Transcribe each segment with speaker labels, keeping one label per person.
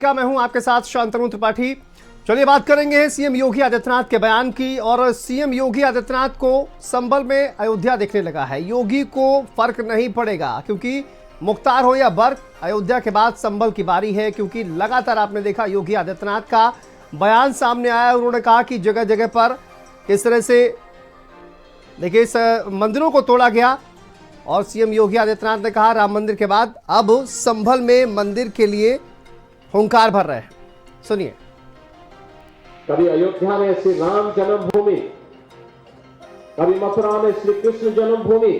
Speaker 1: क्या मैं हूं आपके साथ शांतनु त्रिपाठी। चलिए बात करेंगे सीएम योगी आदित्यनाथ के बयान की। और सीएम योगी आदित्यनाथ को संभल में अयोध्या देखने लगा है। योगी को फर्क नहीं पड़ेगा क्योंकि मुख्तार हो या बर्क, अयोध्या के बाद संभल की बारी है। क्योंकि लगातार आपने देखा योगी आदित्यनाथ का बयान सामने आया। उन्होंने कहा कि जगह जगह पर किस तरह से देखिए इस मंदिरों को तोड़ा गया। और सीएम योगी आदित्यनाथ ने कहा राम मंदिर के बाद अब संभल में मंदिर के लिए हुंकार भर रहे हैं। सुनिए।
Speaker 2: कभी अयोध्या में श्री राम जन्मभूमि, कभी मथुरा में श्री कृष्ण जन्मभूमि,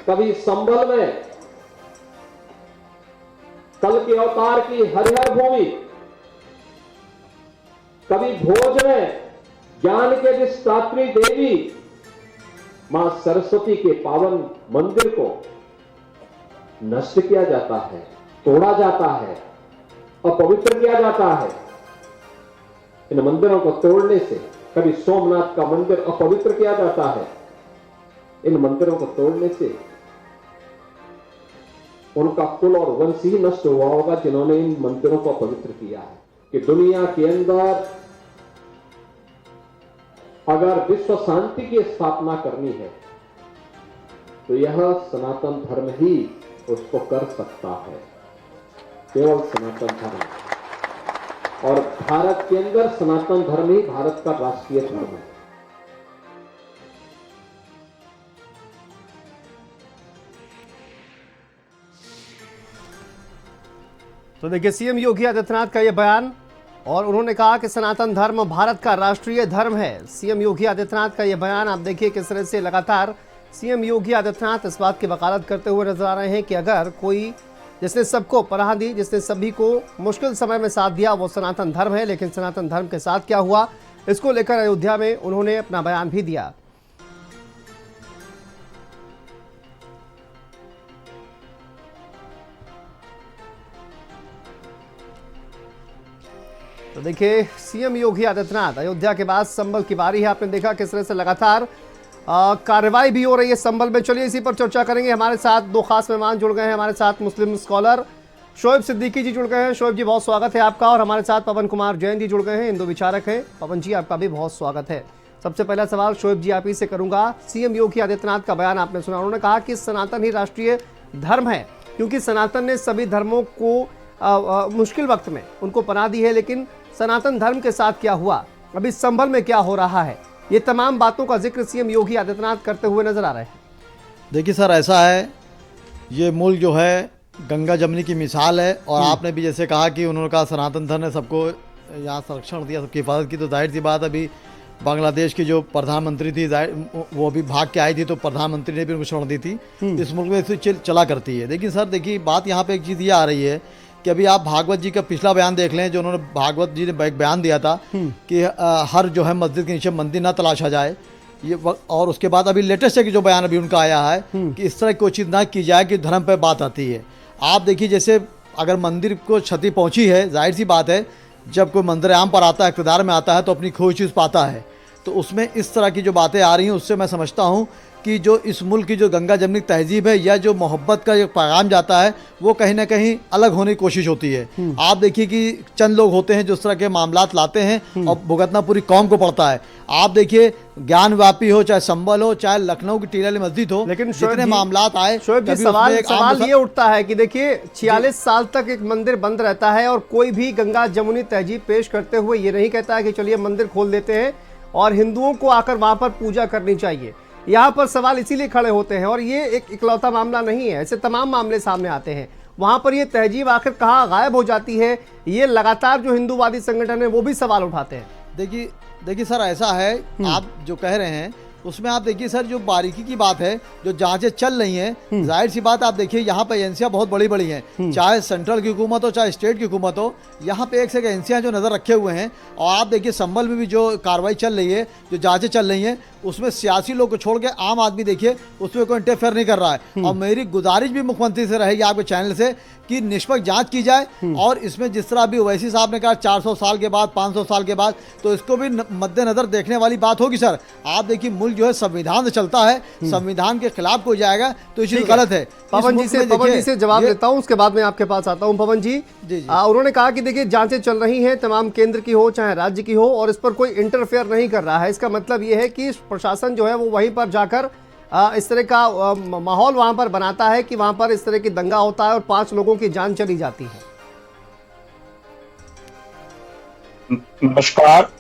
Speaker 2: कभी संभल में कल के अवतार की हरिहर भूमि, कभी भोज में ज्ञान के अधिष्ठात्री देवी मां सरस्वती के पावन मंदिर को नष्ट किया जाता है, तोड़ा जाता है, अपवित्र किया जाता है। इन मंदिरों को तोड़ने से कभी सोमनाथ का मंदिर अपवित्र किया जाता है। इन मंदिरों को तोड़ने से उनका कुल और वंश ही नष्ट हुआ होगा जिन्होंने इन मंदिरों को अपवित्र किया है। कि दुनिया के अंदर अगर विश्व शांति की स्थापना करनी है तो यह सनातन धर्म ही उसको कर सकता है, केवल सनातन धर्म। और भारत के अंदर सनातन धर्म ही भारत का राष्ट्रीय धर्म है।
Speaker 1: तो देखिए सीएम योगी आदित्यनाथ का यह बयान। और उन्होंने कहा कि सनातन धर्म भारत का राष्ट्रीय धर्म है। सीएम योगी आदित्यनाथ का यह बयान आप देखिए किस तरह से लगातार सीएम योगी आदित्यनाथ इस बात की वकालत करते हुए नजर आ रहे हैं कि अगर कोई जिसने सबको पनाह दी, जिसने सभी को मुश्किल समय में साथ दिया, वो सनातन धर्म है। लेकिन सनातन धर्म के साथ क्या हुआ, इसको लेकर अयोध्या में उन्होंने अपना बयान भी दिया। तो देखिए सीएम योगी आदित्यनाथ, अयोध्या के बाद संभल की बारी है। आपने देखा किस तरह से लगातार कार्रवाई भी हो रही है संभल में। चलिए इसी पर चर्चा करेंगे। हमारे साथ दो खास मेहमान जुड़ गए हैं। हमारे साथ मुस्लिम स्कॉलर शोएब सिद्दीकी जी जुड़ गए हैं। शोएब जी बहुत स्वागत है आपका। और हमारे साथ पवन कुमार जैन जी जुड़ गए हैं, हिंदू विचारक हैं। पवन जी आपका भी बहुत स्वागत है। सबसे पहला सवाल शोएब जी आप ही से करूंगा। सीएम योगी आदित्यनाथ का बयान आपने सुना। उन्होंने कहा कि सनातन ही राष्ट्रीय धर्म है क्योंकि सनातन ने सभी धर्मों को मुश्किल वक्त में उनको पनाह दी है। लेकिन सनातन धर्म के साथ क्या हुआ, अभी संभल में क्या हो रहा है, ये तमाम बातों का जिक्र सीएम योगी आदित्यनाथ करते हुए नजर आ रहे हैं।
Speaker 3: देखिए सर, ऐसा है, ये मुल्क जो है गंगा जमुनी की मिसाल है। और आपने भी जैसे कहा कि उन्होंने कहा सनातन धर्म ने सबको यहाँ संरक्षण दिया, सबकी हिफाजत की, तो जाहिर सी बात अभी बांग्लादेश की जो प्रधानमंत्री थी वो भी भाग के आई थी, तो प्रधानमंत्री ने भी उनको शरण दी थी। इस मुल्क में इसे चला करती है। लेकिन सर देखिए बात यहाँ पे एक चीज़ ये आ रही है कि अभी आप भागवत जी का पिछला बयान देख लें, जो उन्होंने भागवत जी ने एक बयान दिया था कि हर जो है मस्जिद के नीचे मंदिर ना तलाशा जाए, ये और उसके बाद अभी लेटेस्ट है कि जो बयान अभी उनका आया है कि इस तरह की कोई चीज़ ना की जाए कि धर्म पर बात आती है। आप देखिए जैसे अगर मंदिर को क्षति पहुंची है, जाहिर सी बात है जब कोई मंदिर आम पर आता है, इक़्तिदार में आता है तो अपनी खोई चीज़ पाता है। तो उसमें इस तरह की जो बातें आ रही हैं उससे मैं समझता हूँ कि जो इस मुल्क की जो गंगा जमनी तहजीब है या जो मोहब्बत का जो पैगाम जाता है वो कहीं ना कहीं अलग होने की कोशिश होती है। आप देखिए कि चंद लोग होते हैं जो इस तरह के मामलात लाते हैं और भुगतना पूरी कौम को पड़ता है। आप देखिए ज्ञान व्यापी हो, चाहे संभल हो, चाहे लखनऊ की टीला वाली मस्जिद हो,
Speaker 1: लेकिन
Speaker 3: जितने मामलात आए,
Speaker 1: सवाल ये उठता है कि देखिए 46 साल तक एक मंदिर बंद रहता है और कोई भी गंगा जमुनी तहजीब पेश करते हुए ये नहीं कहता है कि चलिए मंदिर खोल देते हैं और हिंदुओं को आकर वहां पर पूजा करनी चाहिए। यहाँ पर सवाल इसीलिए खड़े होते हैं। और ये एक इकलौता मामला नहीं है, ऐसे तमाम मामले सामने आते हैं। वहां पर ये तहजीब आखिर कहाँ गायब हो जाती है, ये लगातार जो हिंदूवादी संगठन है वो भी सवाल उठाते हैं।
Speaker 3: देखिए सर, ऐसा है आप जो कह रहे हैं उसमें आप देखिए सर जो बारीकी की बात है, जो जांचें चल रही हैं, जाहिर सी बात आप देखिए यहाँ पे एजेंसियाँ बहुत बड़ी बड़ी हैं, चाहे सेंट्रल की हुकूमत हो चाहे स्टेट की हुकूमत हो, यहाँ पे एक से एक एजेंसियाँ जो नज़र रखे हुए हैं। और आप देखिए संभल में भी जो कार्रवाई चल रही है, जो जांचें चल रही हैं, उसमें सियासी लोग को छोड़ के आम आदमी देखिए उसमें कोई इंटरफेयर नहीं कर रहा है। और मेरी गुजारिश भी मुख्यमंत्री से रहेगी आपके चैनल से कि निष्पक्ष जांच की जाए, और इसमें जिस तरह अभी ओवैसी साहब ने कहा 400 साल के बाद, 500 साल के बाद, तो इसको भी मद्देनजर देखने वाली बात होगी सर। आप देखिए मुल्क जो है संविधान से चलता है, संविधान के खिलाफ कोई जाएगा तो ये चीज गलत है।
Speaker 1: पवन जी से जवाब लेता हूं, उसके बाद मैं आपके पास आता हूं। पवन जी, उन्होंने कहा कि देखिए जांचें चल रही हैं, तमाम केंद्र की हो चाहे राज्य की हो, और इस पर कोई इंटरफेयर नहीं कर रहा है। इसका मतलब ये है कि प्रशासन जो है वो वहीं पर जाकर इस तरह का माहौल वहां पर बनाता है कि वहां पर इस तरह की दंगा होता है और 5 लोगों की जान चली जाती है।
Speaker 4: नमस्कार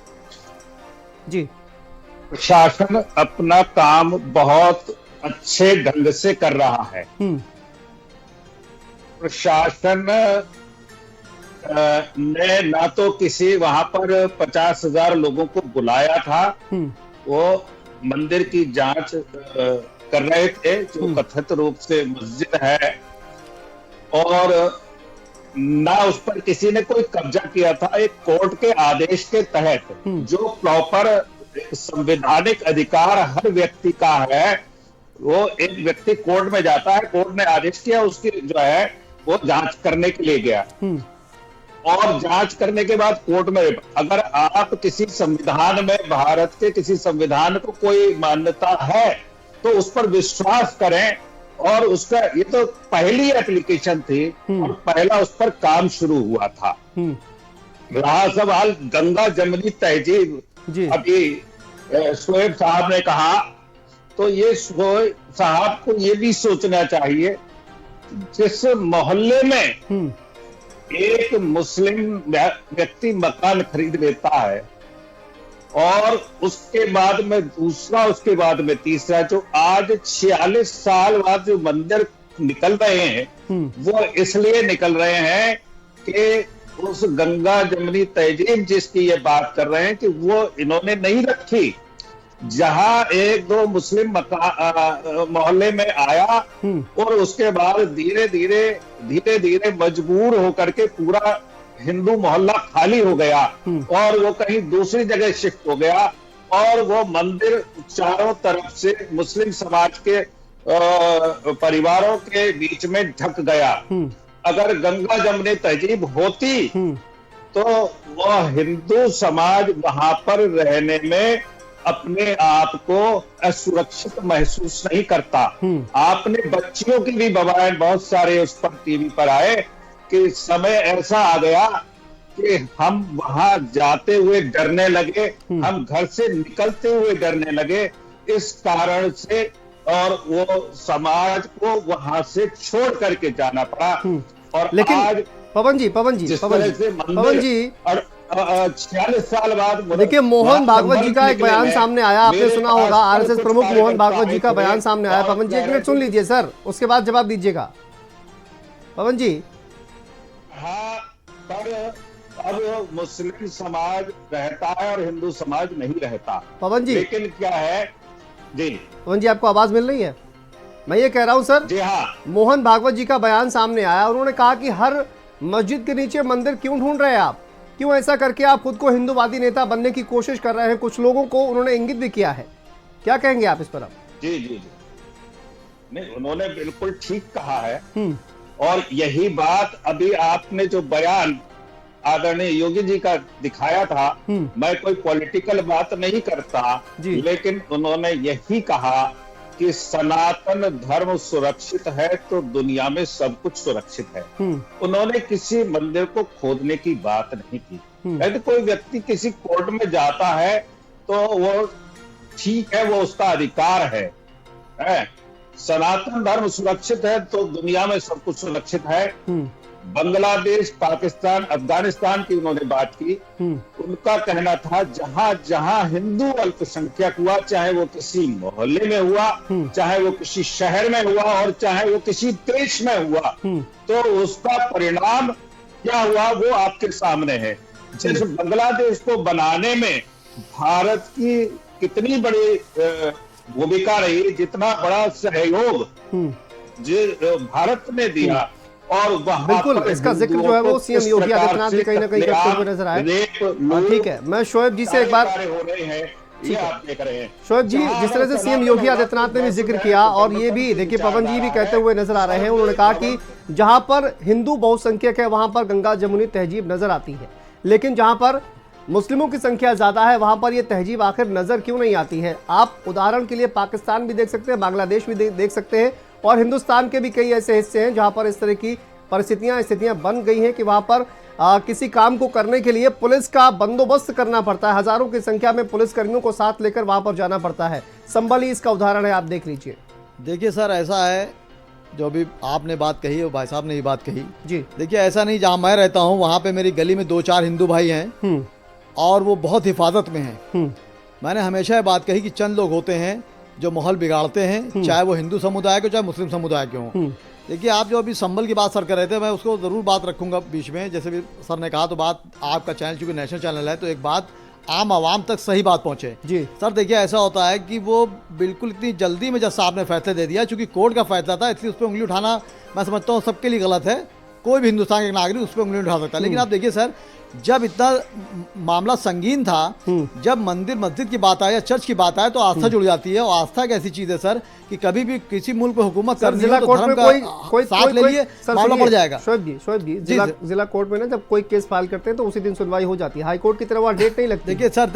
Speaker 1: जी।
Speaker 4: प्रशासन अपना काम बहुत अच्छे ढंग से कर रहा है। प्रशासन ने ना तो किसी वहां पर 50,000 लोगों को बुलाया था, वो मंदिर की जांच कर रहे थे जो कथित रूप से मस्जिद है, और ना उस पर किसी ने कोई कब्जा किया था। एक कोर्ट के आदेश के तहत जो प्रॉपर संवैधानिक अधिकार हर व्यक्ति का है, वो एक व्यक्ति कोर्ट में जाता है, कोर्ट ने आदेश किया, उसकी जो है वो जांच करने के लिए गया, और जांच करने के बाद कोर्ट में अगर आप किसी संविधान में, भारत के किसी संविधान को कोई मान्यता है तो उस पर विश्वास करें, और उसका ये तो पहली एप्लीकेशन थी और पहला उस पर काम शुरू हुआ था। रहा सवाल गंगा जमनी तहजीब, अभी शोएब साहब ने कहा, तो ये शोएब साहब को ये भी सोचना चाहिए, जिस मोहल्ले में एक मुस्लिम व्यक्ति मकान खरीद लेता है और उसके बाद में दूसरा, उसके बाद में तीसरा, जो आज 46 साल बाद जो मंदिर निकल रहे हैं वो इसलिए निकल रहे हैं कि उस गंगा जमनी तहजीब जिसकी ये बात कर रहे हैं कि वो इन्होंने नहीं रखी। जहां एक दो मुस्लिम मोहल्ले में आया और उसके बाद धीरे धीरे मजबूर होकर के पूरा हिंदू मोहल्ला खाली हो गया और वो कहीं दूसरी जगह शिफ्ट हो गया, और वो मंदिर चारों तरफ से मुस्लिम समाज के परिवारों के बीच में ढक गया। अगर गंगा जमनी तहजीब होती तो वो हिंदू समाज वहां पर रहने में अपने आप को असुरक्षित महसूस नहीं करता। आपने बच्चियों की भी बवाएं बहुत सारे उस पर टीवी पर आए कि समय ऐसा आ गया कि हम वहां जाते हुए डरने लगे, हम घर से निकलते हुए डरने लगे, इस कारण से, और वो समाज को वहां से छोड़ करके जाना पड़ा। और
Speaker 1: लेकिन
Speaker 4: आज
Speaker 1: पवन जी
Speaker 4: 46 साल बाद
Speaker 1: देखिए मोहन भागवत जी का एक बयान सामने आया, आपने सुना होगा, आरएसएस प्रमुख मोहन भागवत जी का बयान सामने आया। पवन जी एक मिनट सुन लीजिए सर, उसके बाद जवाब दीजिएगा। पवन जी।
Speaker 4: हाँ, पर अब मुस्लिम समाज रहता है और हिंदू समाज नहीं रहता।
Speaker 1: पवन जी
Speaker 4: लेकिन क्या है जी,
Speaker 1: पवन जी आपको आवाज मिल रही है? मैं ये कह रहा हूं सर,
Speaker 4: जी हाँ,
Speaker 1: मोहन भागवत जी का बयान सामने आया, उन्होंने कहा कि हर मस्जिद के नीचे मंदिर क्यों ढूंढ रहे हैं आप, क्यों ऐसा करके आप खुद को हिंदूवादी नेता बनने की कोशिश कर रहे हैं। कुछ लोगों को उन्होंने इंगित भी किया है, क्या कहेंगे आप इस पर? आप
Speaker 4: जी जी जी, नहीं उन्होंने बिल्कुल ठीक कहा है, और यही बात अभी आपने जो बयान आदरणीय योगी जी का दिखाया था, मैं कोई पॉलिटिकल बात नहीं करता, लेकिन उन्होंने यही कहा कि सनातन धर्म सुरक्षित है तो दुनिया में सब कुछ सुरक्षित है। उन्होंने किसी मंदिर को खोदने की बात नहीं की। यदि कोई व्यक्ति किसी कोर्ट में जाता है तो वो ठीक है, वो उसका अधिकार है। सनातन धर्म सुरक्षित है तो दुनिया में सब कुछ सुरक्षित है। बांग्लादेश, पाकिस्तान, अफगानिस्तान की उन्होंने बात की, उनका कहना था जहां जहां हिंदू अल्पसंख्यक हुआ, चाहे वो किसी मोहल्ले में हुआ, चाहे वो किसी शहर में हुआ, और चाहे वो किसी देश में हुआ, तो उसका परिणाम क्या हुआ वो आपके सामने है। जिस बांग्लादेश को बनाने में भारत की कितनी बड़ी भूमिका रही, जितना बड़ा सहयोग जो भारत ने दिया, और
Speaker 1: बिल्कुल इसका जिक्र जो है वो सीएम योगी आदित्यनाथ भी कहीं ना कहीं करते हुए नजर आए। ठीक है, मैं शोएब जी से एक बार,
Speaker 4: हो रहे हैं, ये आप देख रहे हैं।
Speaker 1: शोएब जी, जिस तरह से सीएम योगी आदित्यनाथ ने भी जिक्र किया, और ये भी देखिए पवन जी भी कहते हुए नजर आ रहे हैं, उन्होंने कहा कि जहां पर हिंदू बहुसंख्यक है वहां पर गंगा जमुनी तहजीब नजर आती है, लेकिन जहां पर मुस्लिमों की संख्या ज्यादा है वहां पर यह तहजीब आखिर नजर क्यों नहीं आती है। आप उदाहरण के लिए पाकिस्तान भी देख सकते हैं, बांग्लादेश भी देख सकते हैं, और हिंदुस्तान के भी कई ऐसे हिस्से हैं जहां पर इस तरह की स्थितियां बन गई हैं कि वहां पर किसी काम को करने के लिए पुलिस का बंदोबस्त करना पड़ता है, हजारों की संख्या में पुलिस कर्मियों को साथ लेकर वहां पर जाना पड़ता है। संभल ही इसका उदाहरण है, आप देख लीजिए।
Speaker 3: देखिए सर, ऐसा है जो भी आपने बात कही और भाई साहब ने ये बात कही
Speaker 1: जी,
Speaker 3: देखिए ऐसा नहीं, जहाँ मैं रहता हूँ वहाँ पे मेरी गली में 2-4 हिंदू भाई हैं और वो बहुत हिफाजत में हैं। मैंने हमेशा ये बात कही कि चंद लोग होते हैं जो माहौल बिगाड़ते हैं, चाहे वो हिंदू समुदाय के चाहे मुस्लिम समुदाय के हों। देखिए आप जो अभी संभल की बात सर कर रहे थे, मैं उसको ज़रूर बात रखूंगा बीच में, जैसे भी सर ने कहा, तो बात आपका चैनल चूँकि नेशनल चैनल है तो एक बात आम आवाम तक सही बात पहुंचे।
Speaker 1: जी
Speaker 3: सर देखिए ऐसा होता है कि वो बिल्कुल इतनी जल्दी में जज साहब ने फैसले दे दिया, चूंकि कोर्ट का फैसला था, इसलिए उस पर उंगली उठाना मैं समझता हूँ सबके लिए गलत है। कोई भी हिंदुस्तान के नागरिक उस पर उंगली उठा सकता है। लेकिन आप देखिए सर, जब इतना मामला संगीन था, जब मंदिर मस्जिद की बात आए या चर्च की बात आए तो आस्था जुड़ जाती है, और आस्था एक ऐसी चीज है सर कि कभी भी किसी मुल्क पे हुकूमत करनी हो तो धर्म का साथ ले लिए मामला बढ़ जाएगा।
Speaker 1: शोएब जी, जिला कोर्ट में ना जब कोई केस फाइल करते हैं तो उसी दिन सुनवाई हो जाती है, हाई कोर्ट की तरह वहाँ डेट नहीं लगती।
Speaker 3: देखिए सर,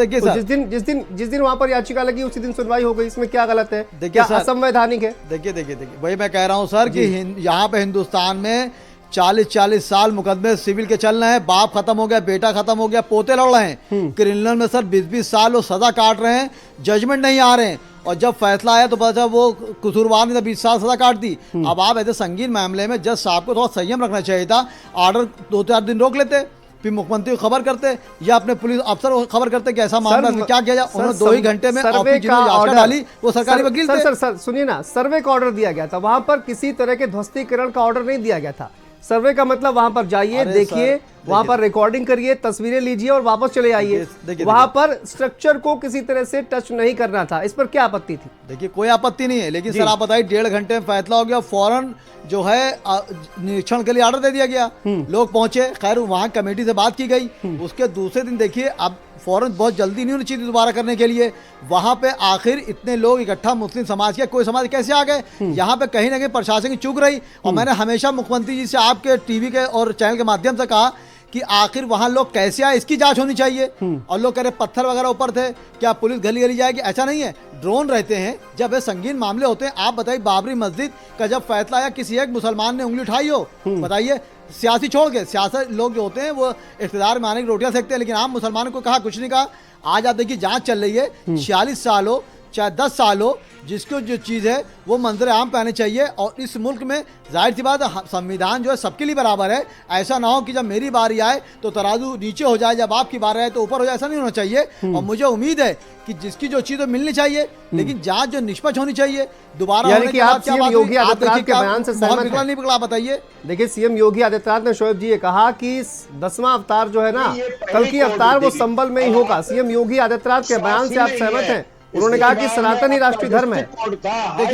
Speaker 1: जिस दिन वहाँ पर याचिका लगी उसी दिन सुनवाई हो गई, इसमें क्या गलत है?
Speaker 3: देखिए
Speaker 1: असंवैधानिक है?
Speaker 3: देखिए वही मैं कह रहा हूँ सर कि यहाँ पे हिंदुस्तान में 40 साल मुकदमे सिविल के चल रहे हैं, बाप खत्म हो गया, बेटा खत्म हो गया, पोते लड़ रहे हैं। क्रिमिनल में सर 20-20 साल वो सजा काट रहे हैं, जजमेंट नहीं आ रहे हैं, और जब फैसला आया तो पता चला वो कसूरवार ने 20 साल सजा काट दी। अब आप ऐसे संगीन मामले में जज साहब को थोड़ा संयम रखना चाहिए था, ऑर्डर 2-4 दिन रोक लेते, फिर मुख्यमंत्री को खबर करते या अपने पुलिस अफसर को खबर करते कि ऐसा मामला क्या किया जाए। उन्होंने 2 ही घंटे में ऑर्डर डाली, वो सरकारी वकील थे।
Speaker 1: सर सुनिए ना, सर्वे का ऑर्डर दिया गया था, वहां पर किसी तरह के ध्वस्तीकरण का ऑर्डर नहीं दिया गया था। सर्वे का मतलब वहां पर जाइए, देखिए, वहां पर रिकॉर्डिंग करिए, तसवीरें लीजिए और वापस चले आइए। वहां पर स्ट्रक्चर को किसी तरह से टच नहीं करना था। इस पर क्या आपत्ति थी?
Speaker 3: देखिए कोई आपत्ति नहीं है, लेकिन सर आप बताइए 1.5 घंटे में फैसला हो गया, फौरन जो है निरीक्षण के लिए ऑर्डर दे दिया गया, लोग पहुंचे, खैर वहां कमेटी से बात की गई, उसके दूसरे दिन देखिए अब फौरन बहुत जल्दी नहीं होनी चाहिए दोबारा करने के लिए। वहां पे आखिर इतने लोग इकट्ठा मुस्लिम समाज के कोई समाज कैसे आ गए? यहाँ पे कहीं ना कहीं प्रशासन की चूक रही। और मैंने हमेशा मुख्यमंत्री जी से आपके टीवी के और चैनल के माध्यम से कहा कि आखिर वहां लोग कैसे आए इसकी जांच होनी चाहिए। और लोग कह रहे पत्थर वगैरह ऊपर थे, क्या पुलिस गली गली जाएगी? ऐसा नहीं है, ड्रोन रहते हैं जब ये संगीन मामले होते हैं। आप बताइए बाबरी मस्जिद का जब फैसला आया, किसी एक मुसलमान ने उंगली उठाई हो? बताइए, सियासी छोड़ के, सियासत लोग जो होते हैं वो इख्तियार में आने की रोटियां सेकते हैं, लेकिन आम मुसलमानों को कहा, कुछ नहीं कहा। आज आप देखिए जांच चल रही है, 46 साल हो चाहे 10 साल हो, जिसको जो चीज़ है वो मंजर आम पे आनी चाहिए। और इस मुल्क में जाहिर सी बात है संविधान जो है सबके लिए बराबर है। ऐसा ना हो कि जब मेरी बारी आए तो तराजू नीचे हो जाए, जब आपकी बारी आए तो ऊपर हो जाए, ऐसा नहीं होना चाहिए। और मुझे उम्मीद है कि जिसकी जो चीज़ मिलनी चाहिए, लेकिन जांच जो निष्पक्ष होनी चाहिए। दोबारा
Speaker 1: यानी कि आप सीएम योगी आदित्यनाथ के बयान से सहमत
Speaker 3: हैं? नहीं बिगड़ा, बताइए।
Speaker 1: देखिए सीएम योगी आदित्यनाथ ने, शोएब जी, ये कहा कि 10वां अवतार जो है ना, कल की अवतार वो संभल में ही होगा। सीएम योगी आदित्यनाथ के बयान से आप सहमत हैं? उन्होंने कहा कि सनातन ही राष्ट्रीय धर्म है।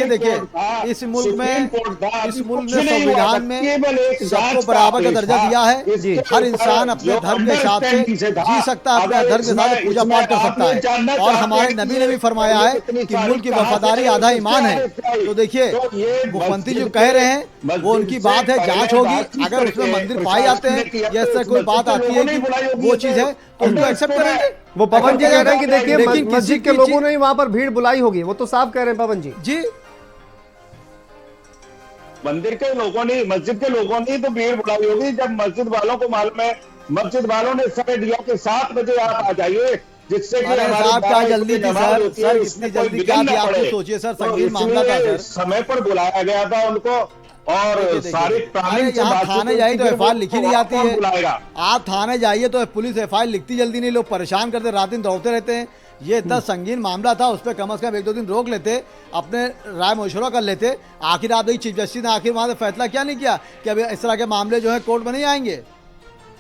Speaker 3: देखिए इस मुल्क में संविधान में सबको बराबर का दर्जा दिया है। हर इंसान अपने धर्म के हिसाब से जी सकता है, अपने धर्म के साथ पूजा पाठ कर सकता है। और हमारे नबी ने भी फरमाया है कि मुल्क की वफादारी आधा ईमान है। तो देखिए मुख्यमंत्री जो कह रहे हैं वो उनकी बात है, जांच होगी। अगर उसमें मंदिर पाए जाते हैं या ऐसा कोई बात आती है कि वो चीज है तो उनको एक्सेप्ट करेंगे।
Speaker 1: वो पवन जी कह रहे हैं कि देखिए मस्जिद के लोगों ने वहां पर भीड़ बुलाई होगी, वो तो साफ कह रहे हैं पवन जी।
Speaker 3: जी
Speaker 4: मंदिर के लोगों ने, मस्जिद के लोगों ने तो भीड़ बुलाई होगी। जब मस्जिद वालों को मालूम है, मस्जिद वालों ने समय दिया कि 7 बजे आप आ जाइए, जिससे कि
Speaker 3: साहब क्या जल्दी थी सर, इतनी जल्दी क्या थी? आप सोचिए सर, संगीन मामला था सर,
Speaker 4: समय पर बुलाया गया था उनको। और सारे
Speaker 3: यहाँ थाने जाइए तो एफआईआर लिखी नहीं आती है। आप थाने जाइए तो पुलिस एफआईआर लिखती जल्दी नहीं, लोग परेशान करते, रात दिन दौड़ते रहते हैं। ये इतना संगीन मामला था, उस पर कम से कम 1-2 दिन रोक लेते, अपने राय मशवरा कर लेते। आखिर आप चीफ जस्टिस ने आखिर वहां से फैसला क्या नहीं किया कि अभी इस तरह के मामले जो है कोर्ट में नहीं आएंगे?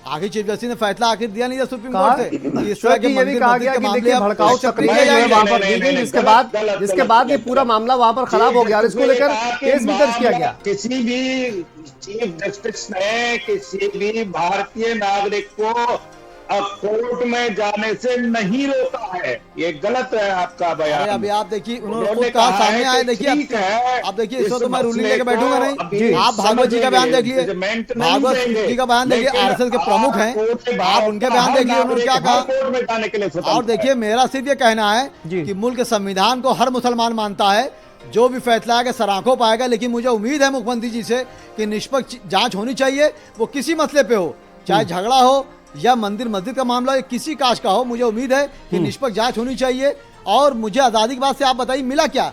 Speaker 3: आखिर चीफ जस्टिस ने फैसला आखिर दिया नहीं था सुप्रीम कोर्ट से। इस तरह के
Speaker 1: ये भी कहा गया कि देखिए भड़काऊ तकरीरें जो है वहां पर दी गई, जिसके बाद ये पूरा मामला वहां पर खराब हो गया और इसको लेकर केस भी दर्ज किया गया।
Speaker 4: किसी भी चीफ जस्टिस ने किसी भी भारतीय नागरिक को कोर्ट में जाने से नहीं रोका है। ये गलत है आपका
Speaker 3: अरे
Speaker 4: बयान।
Speaker 3: अभी आप देखिए उन्होंने
Speaker 4: उन्होंने
Speaker 3: खुद कहा
Speaker 4: कहा
Speaker 3: सामने
Speaker 4: है
Speaker 3: आए,
Speaker 4: कि
Speaker 3: देखिए
Speaker 4: ठीक है,
Speaker 3: आप देखिए इस
Speaker 4: इस
Speaker 3: वक्त तो मैं रूलिंग
Speaker 4: मसले
Speaker 3: लेके बैठूंगा
Speaker 4: को
Speaker 3: नहीं।
Speaker 4: अभी
Speaker 3: आप भागवत जी का बयान देख लिए,
Speaker 4: जजमेंट नहीं
Speaker 3: भागवत
Speaker 4: देंगे,
Speaker 3: जी का बयान देखिए,
Speaker 4: लेकिन
Speaker 3: आरएसएस के प्रमुख हैं, आप उनके बयान देखिए, उन्होंने क्या कहा।
Speaker 4: कोर्ट में जाने के लिए
Speaker 3: और
Speaker 4: स्वतंत्र
Speaker 3: देखिए
Speaker 4: है।
Speaker 3: मेरा सिर्फ ये कहना है
Speaker 1: जी।
Speaker 3: कि मुल्क के संविधान को हर मुसलमान मानता है, जो भी फैसला है सराखों पाएगा, लेकिन मुझे उम्मीद है मुख्यमंत्री जी से कि निष्पक्ष जांच होनी चाहिए, वो किसी मसले पे हो, चाहे झगड़ा हो या मंदिर मस्जिद का मामला हो, किसी कास्ट का हो, मुझे उम्मीद है कि निष्पक्ष जांच होनी चाहिए। और मुझे आज़ादी के बाद से आप बताइए मिला क्या?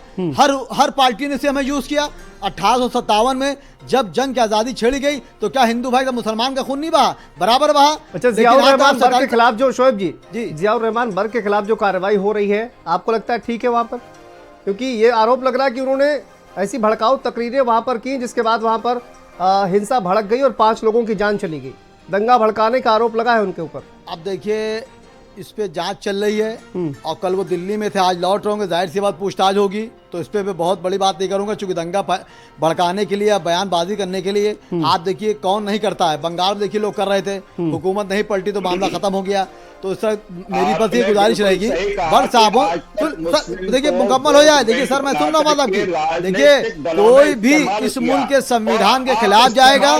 Speaker 3: हर पार्टी ने से हमें यूज किया। 1857 में जब जंग की आज़ादी छेड़ी गई तो क्या हिंदू भाई का मुसलमान का खून नहीं बहा? बराबर बहा।
Speaker 1: अच्छा,
Speaker 3: लेकिन
Speaker 1: जियाउर
Speaker 3: आज तो
Speaker 1: रहमान
Speaker 3: आप
Speaker 1: बर के खिलाफ जो शोएब
Speaker 3: जी।
Speaker 1: जी जियाउर रहमान बर के खिलाफ जो कार्रवाई हो रही है, आपको लगता है ठीक है वहां पर? क्योंकि ये आरोप लग रहा है कि उन्होंने ऐसी भड़काऊ तकरीरें वहां पर की जिसके बाद वहां पर हिंसा भड़क गई और 5 लोगों की जान चली गई। दंगा भड़काने का आरोप लगा है उनके ऊपर।
Speaker 3: अब देखिए इस पे जांच चल रही है और कल वो दिल्ली में थे, आज लौट रहे होंगे, जाहिर सी बात पूछताछ होगी। तो इस पे मैं बहुत बड़ी बात नहीं करूंगा, चूंकि दंगा भड़काने के लिए या बयानबाजी करने के लिए आप देखिए कौन नहीं करता है। बंगाल में देखिए लोग कर रहे थे, हुकूमत नहीं पलटी तो मामला खत्म हो गया। तो इस तरह मेरी बस ये गुजारिश रहेगी बड़ साहब हो, देखिए मुकम्मल हो जाए। देखिए सर मैं सुन रहा हूँ बात आपकी। देखिए कोई भी इस मुल्क के संविधान के खिलाफ जाएगा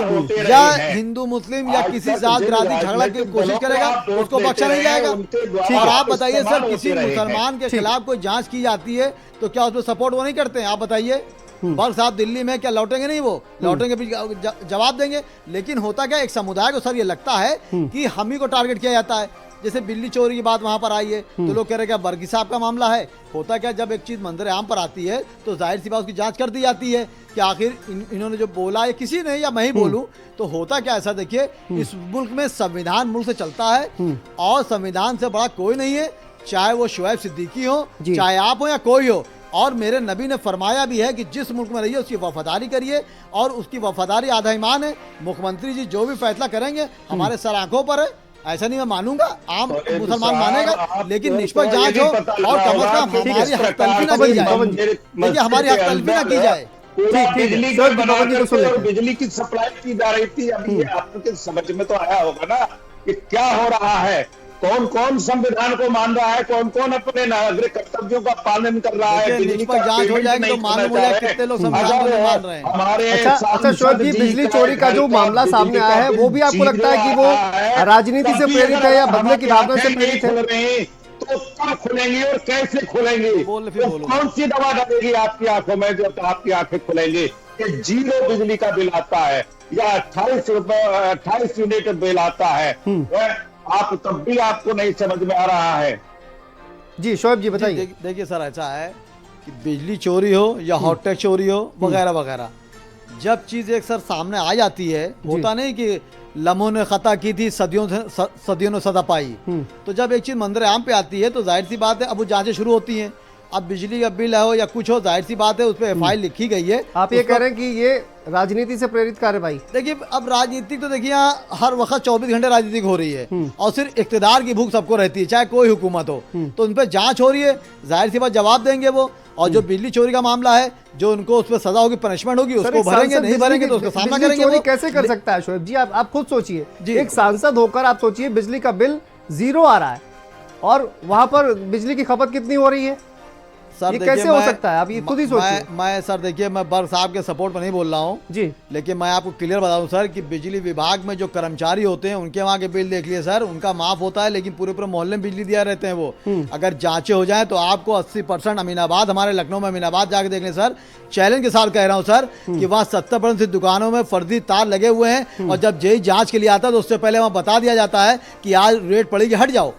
Speaker 3: या हिंदू मुस्लिम या किसी जात बिरादरी झगड़ा की कोशिश करेगा उसको बख्शा नहीं जाएगा। और आप बताइए सर, किसी मुसलमान के खिलाफ कोई जांच की जाती है तो क्या उसमें सपोर्ट वो नहीं करते हैं? आप बताइए। बल साहब दिल्ली में क्या लौटेंगे नहीं? वो लौटेंगे भी जवाब देंगे। लेकिन होता क्या, एक समुदाय को सर ये लगता है कि हम ही को टारगेट किया जाता है। जैसे बिल्ली चोरी की बात वहां पर आई है तो लोग कह रहे हैं क्या बर्गी साहब का मामला है? होता क्या, जब एक चीज मंदिर आम पर आती है तो जाहिर सी बात उसकी जांच कर दी जाती है कि आखिर इन्होंने जो बोला है, किसी ने या मैं ही बोलूं तो होता क्या। ऐसा देखिए इस मुल्क में संविधान मुल्क से चलता है और संविधान से बड़ा कोई नहीं है, चाहे वो शुएब सिद्दीकी हो, चाहे आप हो या कोई हो। और मेरे नबी ने फरमाया भी है कि जिस मुल्क में रहिए उसकी वफादारी करिए और उसकी वफादारी आधा ईमान है। मुख्यमंत्री जी जो भी फैसला करेंगे हमारे सर आंखों पर है, ऐसा नहीं मैं मानूंगा, आम मुसलमान मानेगा, लेकिन निष्पक्ष जांच हो और कम से कम हमारी हक तलफी ना की जाए। देखिए हमारी हक तलफी ना की जाए।
Speaker 4: बिजली की सप्लाई की जा रही थी। अभी आपके समझ में तो आया होगा ना कि क्या हो रहा है, कौन कौन संविधान को मान रहा है, कौन कौन अपने नागरिक कर्तव्यों का पालन कर रहा है। बिजली का
Speaker 3: जांच हो जाएगी तो मालूम हो जाएगा कितने लोग संविधान को नहीं मान रहे हैं।
Speaker 4: हमारे
Speaker 1: अच्छा शोएब जी, बिजली चोरी का जो मामला सामने आया है वो भी आपको लगता है कि वो राजनीति से प्रेरित है या बदले की भावना से प्रेरित है?
Speaker 4: तो कब खुलेंगी और कैसे खुलेंगी? कौन सी दवा डालेगी आपकी आंखों में जो आपकी आंखें खुलेंगी? कि 0 बिजली का बिल आता है या 28 यूनिट बिल आता है, आप तब भी आपको नहीं समझ में आ रहा है।
Speaker 1: जी शोएब जी बताइए।
Speaker 3: देखिए सर ऐसा है कि बिजली चोरी हो या हॉटटेक चोरी हो वगैरह वगैरह, जब चीज एक सर सामने आ जाती है, होता नहीं कि लम्हों ने खता की थी सदियों ने सदा पाई। तो जब एक चीज मंजर आम पे आती है तो जाहिर सी बात है अब वो जांचें शुरू होती हैं। अब बिजली का बिल हो या कुछ हो, जाहिर सी बात है उस पर एफआईआर लिखी गई है।
Speaker 1: आप ये कह रहे हैं कि ये राजनीति से प्रेरित कार्रवाई?
Speaker 3: देखिए अब राजनीति तो देखिए यहाँ हर वक्त 24 घंटे राजनीति हो रही है और सिर्फ इख्तिदार की भूख सबको रहती है, चाहे कोई हुकूमत हो। तो उन पर जांच हो रही है, जाहिर सी बात जवाब देंगे वो। और जो बिजली चोरी का मामला है, जो उनको उस पर सजा होगी, पनिशमेंट होगी, उसको भरेंगे, नहीं भरेंगे तो उसका सामना करेंगे।
Speaker 1: चोरी कैसे कर सकता है शोएब जी? आप खुद सोचिए, एक सांसद होकर आप सोचिए बिजली का बिल 0 आ रहा है और वहां पर बिजली की खपत कितनी हो रही है।
Speaker 3: सर
Speaker 1: ये कैसे हो सकता है? आप ये खुद ही सोचिए।
Speaker 3: मैं सर देखिए मैं बर साहब के सपोर्ट में नहीं बोल रहा हूँ
Speaker 1: जी, लेकिन
Speaker 3: मैं आपको क्लियर बताऊं सर कि बिजली विभाग में जो कर्मचारी होते हैं उनके वहाँ के बिल देख लिए सर, उनका माफ होता है, लेकिन पूरे मोहल्ले में बिजली दिया रहते हैं वो। अगर जांचें हो जाएं तो आपको 80% अमीनाबाद, हमारे लखनऊ में अमीनाबाद जाके देख लें सर, चैलेंज के साथ कह रहा हूँ सर कि वहाँ 70% दुकानों में फर्जी तार लगे हुए हैं और जब जेई जाँच के लिए आता है तो उससे पहले वहाँ बता दिया जाता है कि आज रेट पड़ेगी, हट जाओ।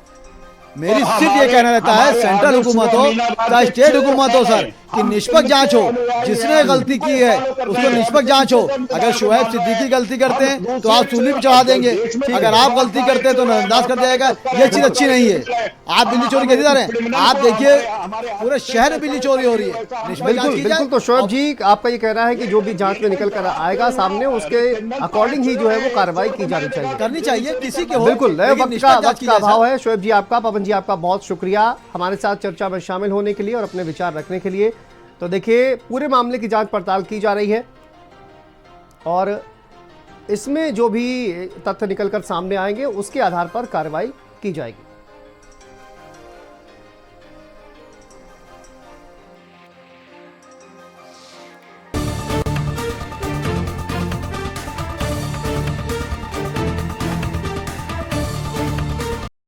Speaker 3: मेरी सिर्फ ये कहना रहता है सेंट्रल हुकूमत हो चाहे स्टेट हुकूमत हो सर कि निष्पक्ष जांच हो। जिसने गलती की है उसको निष्पक्ष जांच हो। अगर शुएब सिद्दीकी गलती करते हैं तो आप सूली पे चढ़ा देंगे, अगर आप गलती करते हैं तो नजरअंदाज कर जाएगा। ये चीज अच्छी नहीं है। आप बिजली चोरी कैसे जा रहे हैं? आप देखिए पूरे शहर में बिजली चोरी हो रही है।
Speaker 1: बिल्कुल। तो शोएब जी आपका ये कहना है कि जो भी जांच में निकल कर आएगा सामने उसके अकॉर्डिंग ही जो है वो कार्रवाई की जानी चाहिए,
Speaker 3: करनी चाहिए किसी के।
Speaker 1: बिल्कुल, वक्त का अभाव है। शोएब जी आपका, पवन जी आपका बहुत शुक्रिया हमारे साथ चर्चा में शामिल होने के लिए और अपने विचार रखने के लिए। तो देखिए पूरे मामले की जांच पड़ताल की जा रही है और इसमें जो भी तथ्य निकलकर सामने आएंगे उसके आधार पर कार्रवाई की जाएगी।